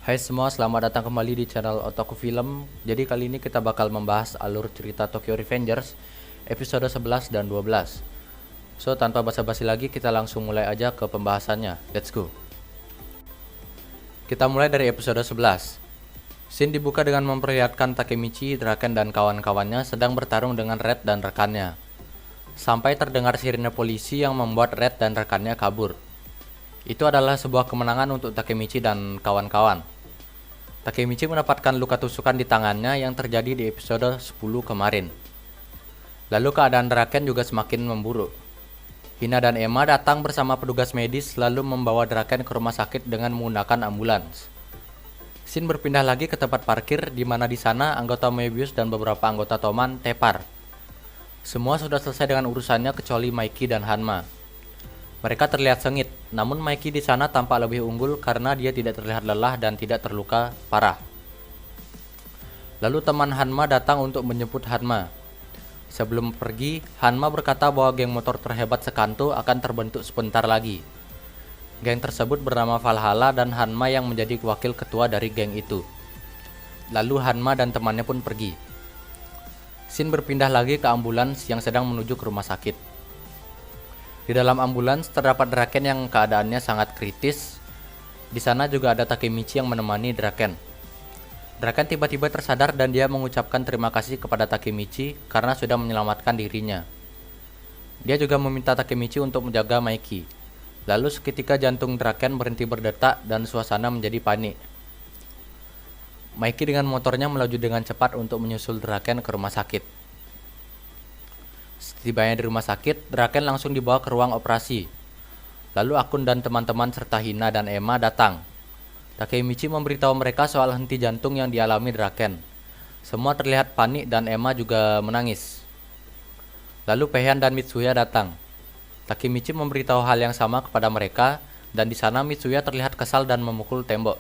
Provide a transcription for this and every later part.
Hai semua, selamat datang kembali di channel Otaku Film. Jadi kali ini kita bakal membahas alur cerita Tokyo Revengers episode 11 dan 12. So, tanpa basa-basi lagi, kita langsung mulai aja ke pembahasannya. Let's go. Kita mulai dari episode 11. Scene dibuka dengan memperlihatkan Takemichi, Draken, dan kawan-kawannya sedang bertarung dengan Red dan rekannya. Sampai terdengar sirine polisi yang membuat Red dan rekannya kabur. Itu adalah sebuah kemenangan untuk Takemichi dan kawan-kawan. Takemichi mendapatkan luka tusukan di tangannya yang terjadi di episode 10 kemarin. Lalu keadaan Draken juga semakin memburuk. Hina dan Emma datang bersama petugas medis lalu membawa Draken ke rumah sakit dengan menggunakan ambulans. Scene berpindah lagi ke tempat parkir di mana di sana anggota Moebius dan beberapa anggota Toman tepar. Semua sudah selesai dengan urusannya kecuali Mikey dan Hanma. Mereka terlihat sengit, namun Mikey di sana tampak lebih unggul karena dia tidak terlihat lelah dan tidak terluka parah. Lalu teman Hanma datang untuk menjemput Hanma. Sebelum pergi, Hanma berkata bahwa geng motor terhebat sekanto akan terbentuk sebentar lagi. Geng tersebut bernama Valhalla dan Hanma yang menjadi wakil ketua dari geng itu. Lalu Hanma dan temannya pun pergi. Scene berpindah lagi ke ambulans yang sedang menuju ke rumah sakit. Di dalam ambulans terdapat Draken yang keadaannya sangat kritis. Di sana juga ada Takemichi yang menemani Draken. Draken tiba-tiba tersadar dan dia mengucapkan terima kasih kepada Takemichi karena sudah menyelamatkan dirinya. Dia juga meminta Takemichi untuk menjaga Mikey. Lalu seketika jantung Draken berhenti berdetak dan suasana menjadi panik. Mikey dengan motornya melaju dengan cepat untuk menyusul Draken ke rumah sakit. Setibanya di rumah sakit, Draken langsung dibawa ke ruang operasi. Lalu Akun dan teman-teman serta Hina dan Emma datang. Takemichi memberitahu mereka soal henti jantung yang dialami Draken. Semua terlihat panik dan Emma juga menangis. Lalu Peihan dan Mitsuya datang. Takemichi memberitahu hal yang sama kepada mereka, dan di sana Mitsuya terlihat kesal dan memukul tembok.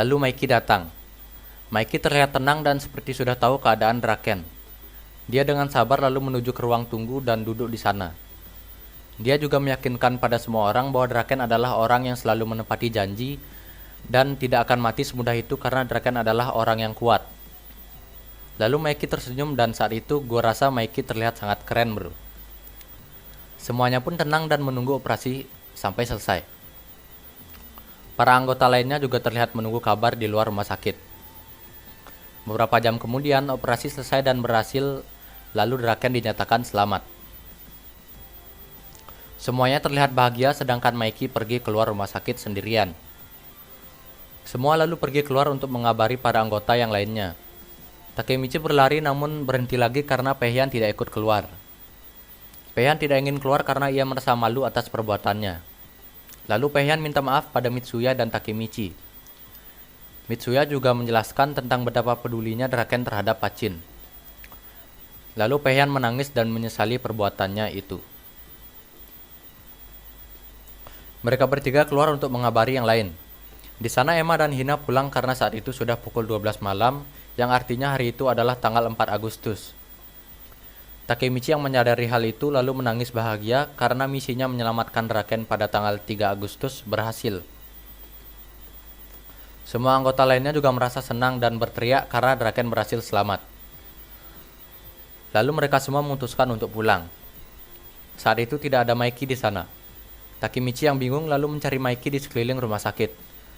Lalu Mikey datang. Mikey terlihat tenang dan seperti sudah tahu keadaan Draken. Dia dengan sabar lalu menuju ke ruang tunggu dan duduk di sana. Dia juga meyakinkan pada semua orang bahwa Draken adalah orang yang selalu menepati janji dan tidak akan mati semudah itu karena Draken adalah orang yang kuat. Lalu Mikey tersenyum dan saat itu gue rasa Mikey terlihat sangat keren, bro. Semuanya pun tenang dan menunggu operasi sampai selesai. Para anggota lainnya juga terlihat menunggu kabar di luar rumah sakit. Beberapa jam kemudian operasi selesai dan berhasil. Lalu Draken dinyatakan selamat. Semuanya terlihat bahagia sedangkan Mikey pergi keluar rumah sakit sendirian. Semua lalu pergi keluar untuk mengabari para anggota yang lainnya. Takemichi berlari namun berhenti lagi karena Peihan tidak ikut keluar. Peihan tidak ingin keluar karena ia merasa malu atas perbuatannya. Lalu Peihan minta maaf pada Mitsuya dan Takemichi. Mitsuya juga menjelaskan tentang betapa pedulinya Draken terhadap Pachin. Lalu Peihan menangis dan menyesali perbuatannya itu. Mereka bertiga keluar untuk mengabari yang lain. Di sana Emma dan Hina pulang karena saat itu sudah pukul 12 malam, yang artinya hari itu adalah tanggal 4 Agustus. Takemichi yang menyadari hal itu lalu menangis bahagia karena misinya menyelamatkan Draken pada tanggal 3 Agustus berhasil. Semua anggota lainnya juga merasa senang dan berteriak karena Draken berhasil selamat. Lalu mereka semua memutuskan untuk pulang. Saat itu tidak ada Mikey di sana. Takemichi yang bingung lalu mencari Mikey di sekeliling rumah sakit.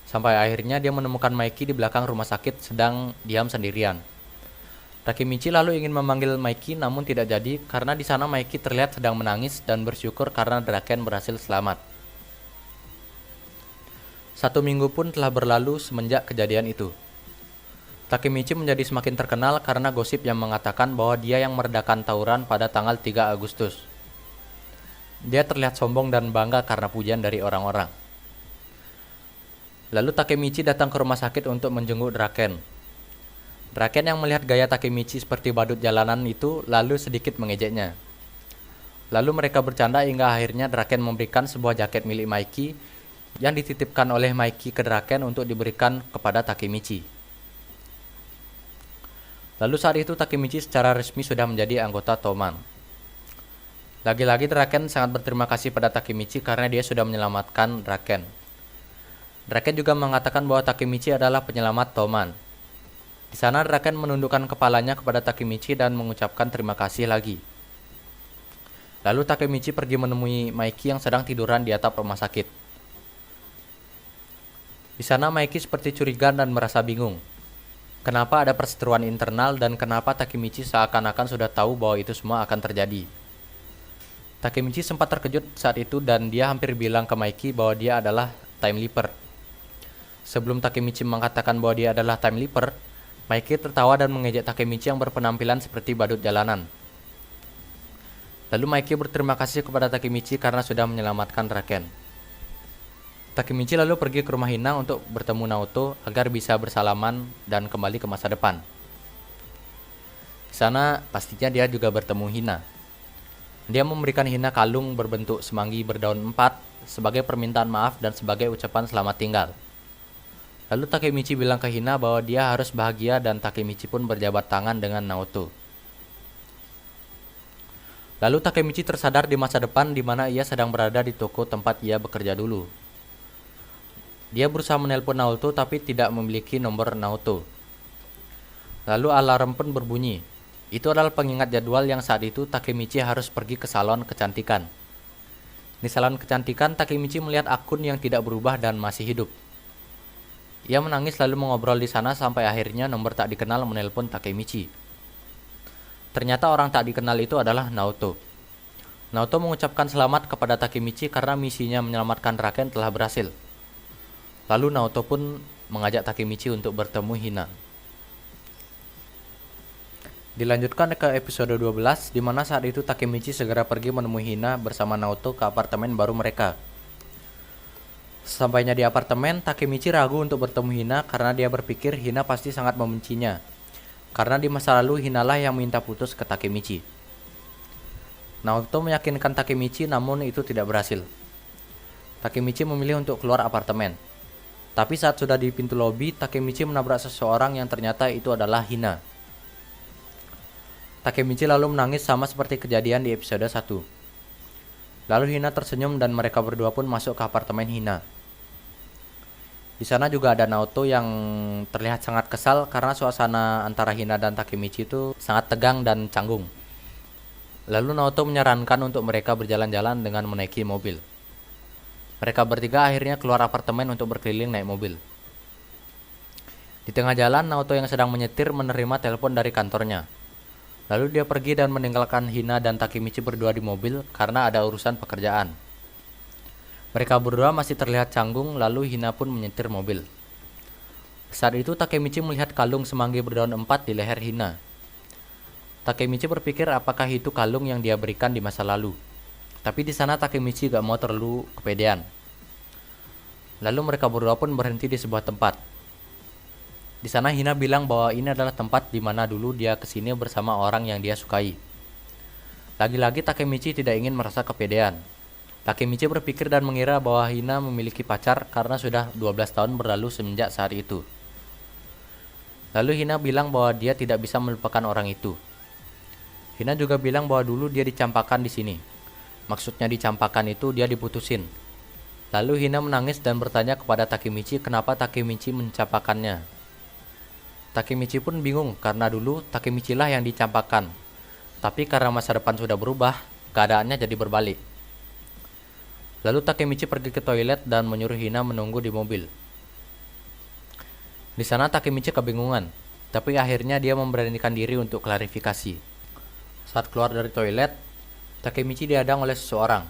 Sampai akhirnya dia menemukan Mikey di belakang rumah sakit sedang diam sendirian. Takemichi lalu ingin memanggil Mikey namun tidak jadi karena di sana Mikey terlihat sedang menangis dan bersyukur karena Draken berhasil selamat. 1 minggu pun telah berlalu semenjak kejadian itu. Takemichi menjadi semakin terkenal karena gosip yang mengatakan bahwa dia yang meredakan tawuran pada tanggal 3 Agustus. Dia terlihat sombong dan bangga karena pujian dari orang-orang. Lalu Takemichi datang ke rumah sakit untuk menjenguk Draken. Draken yang melihat gaya Takemichi seperti badut jalanan itu lalu sedikit mengejeknya. Lalu mereka bercanda hingga akhirnya Draken memberikan sebuah jaket milik Mikey yang dititipkan oleh Mikey ke Draken untuk diberikan kepada Takemichi. Lalu saat itu Takemichi secara resmi sudah menjadi anggota Toman. Lagi-lagi Draken sangat berterima kasih pada Takemichi karena dia sudah menyelamatkan Draken. Draken juga mengatakan bahwa Takemichi adalah penyelamat Toman. Di sana Draken menundukkan kepalanya kepada Takemichi dan mengucapkan terima kasih lagi. Lalu Takemichi pergi menemui Maiki yang sedang tiduran di atap rumah sakit. Di sana Maiki seperti curiga dan merasa bingung. Kenapa ada perseteruan internal dan kenapa Takemichi seakan-akan sudah tahu bahwa itu semua akan terjadi. Takemichi sempat terkejut saat itu dan dia hampir bilang ke Maiki bahwa dia adalah Time Leaper. Sebelum Takemichi mengatakan bahwa dia adalah Time Leaper, Maiki tertawa dan mengejek Takemichi yang berpenampilan seperti badut jalanan. Lalu Maiki berterima kasih kepada Takemichi karena sudah menyelamatkan Draken. Takemichi lalu pergi ke rumah Hina untuk bertemu Naoto agar bisa bersalaman dan kembali ke masa depan. Di sana pastinya dia juga bertemu Hina. Dia memberikan Hina kalung berbentuk semanggi berdaun 4 sebagai permintaan maaf dan sebagai ucapan selamat tinggal. Lalu Takemichi bilang ke Hina bahwa dia harus bahagia dan Takemichi pun berjabat tangan dengan Naoto. Lalu Takemichi tersadar di masa depan di mana ia sedang berada di toko tempat ia bekerja dulu. Dia berusaha menelpon Naoto tapi tidak memiliki nomor Naoto. Lalu alarm pun berbunyi. Itu adalah pengingat jadwal yang saat itu Takemichi harus pergi ke salon kecantikan. Di salon kecantikan, Takemichi melihat akun yang tidak berubah dan masih hidup. Ia menangis lalu mengobrol di sana sampai akhirnya nomor tak dikenal menelpon Takemichi. Ternyata orang tak dikenal itu adalah Naoto. Naoto mengucapkan selamat kepada Takemichi karena misinya menyelamatkan Draken telah berhasil. Lalu Naoto pun mengajak Takemichi untuk bertemu Hina. Dilanjutkan ke episode 12 di mana saat itu Takemichi segera pergi menemui Hina bersama Naoto ke apartemen baru mereka. Sampainya di apartemen, Takemichi ragu untuk bertemu Hina karena dia berpikir Hina pasti sangat membencinya. Karena di masa lalu Hinalah yang minta putus ke Takemichi. Naoto meyakinkan Takemichi namun itu tidak berhasil. Takemichi memilih untuk keluar apartemen. Tapi saat sudah di pintu lobi, Takemichi menabrak seseorang yang ternyata itu adalah Hina. Takemichi lalu menangis sama seperti kejadian di episode 1. Lalu Hina tersenyum dan mereka berdua pun masuk ke apartemen Hina. Di sana juga ada Naoto yang terlihat sangat kesal karena suasana antara Hina dan Takemichi itu sangat tegang dan canggung. Lalu Naoto menyarankan untuk mereka berjalan-jalan dengan menaiki mobil. Mereka bertiga akhirnya keluar apartemen untuk berkeliling naik mobil. Di tengah jalan, Naoto yang sedang menyetir menerima telepon dari kantornya. Lalu dia pergi dan meninggalkan Hina dan Takemichi berdua di mobil karena ada urusan pekerjaan. Mereka berdua masih terlihat canggung, lalu Hina pun menyetir mobil. Saat itu Takemichi melihat kalung semanggi berdaun 4 di leher Hina. Takemichi berpikir apakah itu kalung yang dia berikan di masa lalu. Tapi di sana Takemichi gak mau terlalu kepedean. Lalu mereka berdua pun berhenti di sebuah tempat. Di sana Hina bilang bahwa ini adalah tempat di mana dulu dia kesini bersama orang yang dia sukai. Lagi-lagi Takemichi tidak ingin merasa kepedean. Takemichi berpikir dan mengira bahwa Hina memiliki pacar karena sudah 12 tahun berlalu semenjak saat itu. Lalu Hina bilang bahwa dia tidak bisa melupakan orang itu. Hina juga bilang bahwa dulu dia dicampakkan di sini. Maksudnya dicampakkan itu dia diputusin. Lalu Hina menangis dan bertanya kepada Takemichi kenapa Takemichi mencampakannya. Takemichi pun bingung karena dulu Takemichi lah yang dicampakkan. Tapi karena masa depan sudah berubah, keadaannya jadi berbalik. Lalu Takemichi pergi ke toilet dan menyuruh Hina menunggu di mobil. Di sana Takemichi kebingungan, tapi akhirnya dia memberanikan diri untuk klarifikasi. Saat keluar dari toilet, Takemichi dihadang oleh seseorang.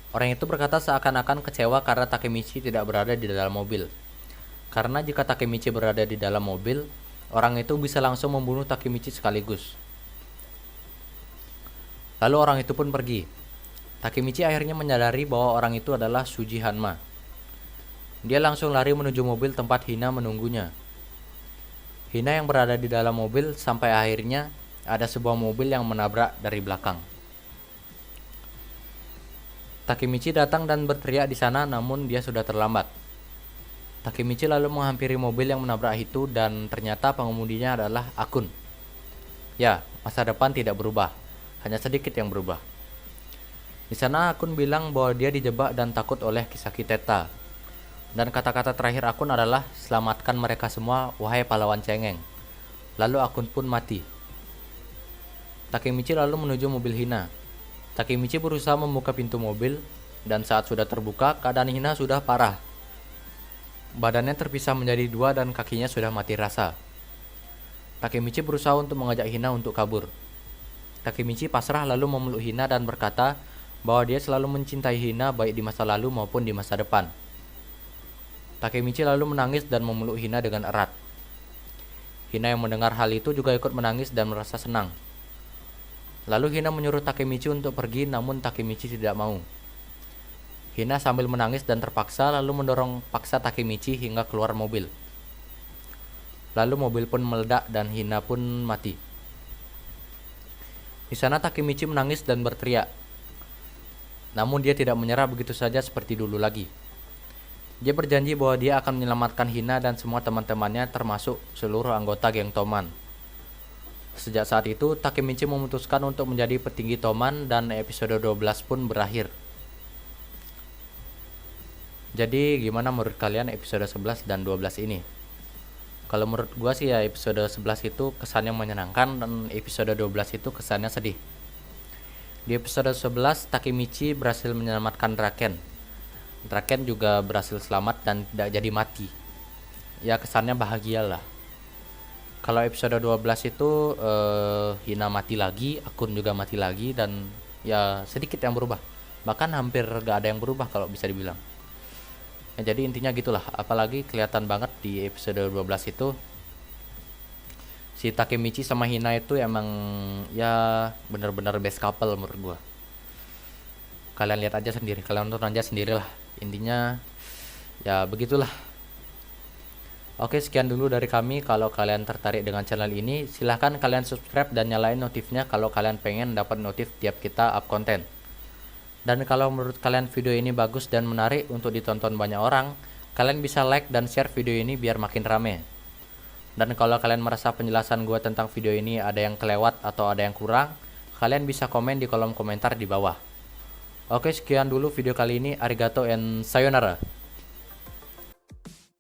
Orang itu berkata seakan-akan kecewa karena Takemichi tidak berada di dalam mobil. Karena jika Takemichi berada di dalam mobil, orang itu bisa langsung membunuh Takemichi sekaligus. Lalu orang itu pun pergi. Takemichi akhirnya menyadari bahwa orang itu adalah Shuji Hanma. Dia langsung lari menuju mobil tempat Hina menunggunya. Hina yang berada di dalam mobil sampai akhirnya ada sebuah mobil yang menabrak dari belakang. Takemichi datang dan berteriak di sana namun dia sudah terlambat. Takemichi lalu menghampiri mobil yang menabrak itu dan ternyata pengemudinya adalah Akun. Ya, masa depan tidak berubah, hanya sedikit yang berubah. Di sana Akun bilang bahwa dia dijebak dan takut oleh Kisaki Teta. Dan kata-kata terakhir akun adalah, "Selamatkan mereka semua, wahai pahlawan cengeng." Lalu akun pun mati. Takemichi lalu menuju mobil Hina. Takemichi berusaha membuka pintu mobil, dan saat sudah terbuka, keadaan Hina sudah parah. Badannya terpisah menjadi dua dan kakinya sudah mati rasa. Takemichi berusaha untuk mengajak Hina untuk kabur. Takemichi pasrah lalu memeluk Hina dan berkata bahwa dia selalu mencintai Hina baik di masa lalu maupun di masa depan. Takemichi lalu menangis dan memeluk Hina dengan erat. Hina yang mendengar hal itu juga ikut menangis dan merasa senang. Lalu Hina menyuruh Takemichi untuk pergi, namun Takemichi tidak mau. Hina sambil menangis dan terpaksa lalu mendorong paksa Takemichi hingga keluar mobil. Lalu mobil pun meledak dan Hina pun mati. Di sana Takemichi menangis dan berteriak. Namun dia tidak menyerah begitu saja seperti dulu lagi. Dia berjanji bahwa dia akan menyelamatkan Hina dan semua teman-temannya termasuk seluruh anggota geng Toman. Sejak saat itu, Takemichi memutuskan untuk menjadi petinggi Toman dan episode 12 pun berakhir. Jadi gimana menurut kalian episode 11 dan 12 ini? Kalau menurut gua sih ya episode 11 itu kesannya menyenangkan dan episode 12 itu kesannya sedih. Di episode 11, Takemichi berhasil menyelamatkan Draken. Draken juga berhasil selamat dan tidak jadi mati. Ya kesannya bahagia lah. Kalau episode 12 itu Hina mati lagi, akun juga mati lagi, dan ya sedikit yang berubah. Bahkan hampir gak ada yang berubah kalau bisa dibilang. Ya, jadi intinya gitulah. Apalagi kelihatan banget di episode 12 itu si Takemichi sama Hina itu emang ya bener-bener best couple menurut gua. Kalian lihat aja sendiri, kalian nonton aja sendirilah. Intinya ya begitulah. Oke, sekian dulu dari kami. Kalau kalian tertarik dengan channel ini, silahkan kalian subscribe dan nyalain notifnya kalau kalian pengen dapat notif tiap kita up konten. Dan kalau menurut kalian video ini bagus dan menarik untuk ditonton banyak orang, kalian bisa like dan share video ini biar makin rame. Dan kalau kalian merasa penjelasan gue tentang video ini ada yang kelewat atau ada yang kurang, kalian bisa komen di kolom komentar di bawah. Oke, sekian dulu video kali ini. Arigato and sayonara.